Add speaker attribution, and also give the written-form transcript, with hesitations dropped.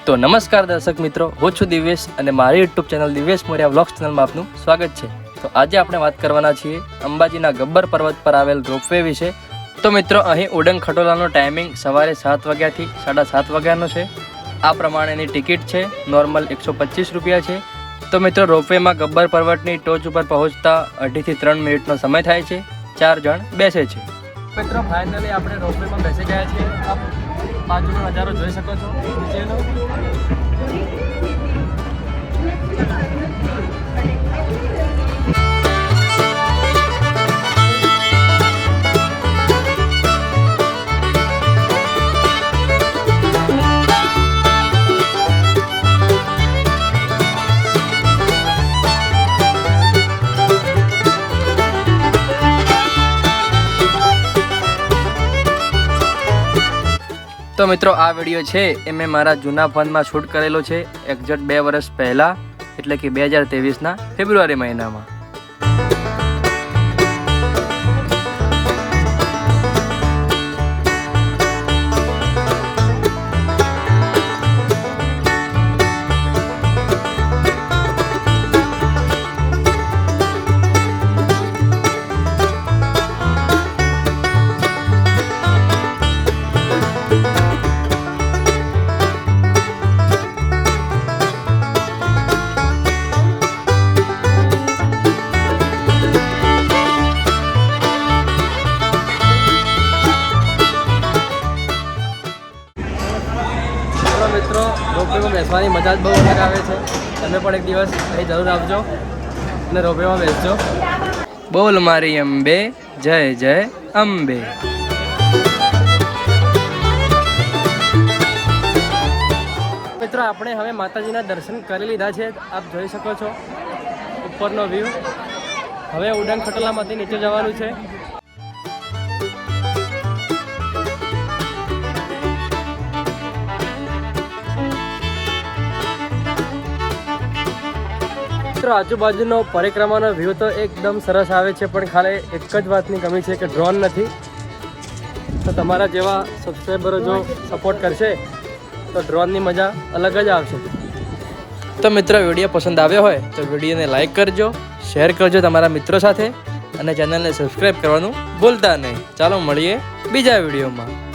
Speaker 1: તો નમસ્કાર દર્શક મિત્રો, હું છું દિવેશ અને મારી YouTube channel Divesh Morya vlogs ચેનલમાં આપનું સ્વાગત છે। તો આજે આપણે વાત કરવાના છીએ અંબાજીના ગબ્બર પર્વત પર આવેલ રોપવે વિશે। તો મિત્રો અહીં ઉડન ખટોલાનો ટાઈમિંગ સવારે 7 વાગ્યાથી 7:30 વાગ્યાનો છે। આ પ્રમાણેની ટિકિટ છે, નોર્મલ 125 રૂપિયા છે। તો મિત્રો રોપવેમાં ગબ્બર પર્વતની ટોચ ઉપર પહોંચતા 2.5 થી 3 મિનિટનો સમય થાય છે। 4 જણ બેસે છે। મિત્રો ફાઇનલી આપણે રોપવેમાં બેસી ગયા છીએ। આપ બાજુનો નજારો જોઈ શકો છો નીચેનો। તો મિત્રો આ વિડીયો છે એ મેં મારા જૂના ફોનમાં શૂટ કરેલો છે એક્ઝેક્ટ 2 વર્ષ પહેલાં, એટલે કે 2023ના ફેબ્રુઆરી મહિનામાં। મિત્રો રોપવેમાં બેસવાની મજા જ બહુ અલગ આવે છે। તમે પણ એક દિવસ અહીં જરૂર આવજો અને રોપવેમાં બેસજો। બોલ મારી અંબે, જય જય અંબે। મિત્રો આપણે હવે માતાજીના દર્શન કરી લીધા છે। આપ જોઈ શકો છો ઉપરનો વ્યૂ। હવે ઉડન ખટોલામાંથી નીચે જવાનું છે। મિત્રો આજુબાજુનો પરિક્રમાનો વ્યૂ તો એકદમ સરસ આવે છે, પણ ખાલી એક જ વાતની કમી છે કે ડ્રોન નથી। તો તમારા જેવા સબસ્ક્રાઈબરો જો સપોર્ટ કરશે તો ડ્રોનની મજા અલગ જ આવશે। તો મિત્રો વિડીયો પસંદ આવ્યો હોય તો વિડીયોને લાઈક કરજો, શેર કરજો તમારા મિત્રો સાથે અને ચેનલને સબસ્ક્રાઈબ કરવાનું ભૂલતા નહીં। ચાલો મળીએ બીજા વિડીયોમાં।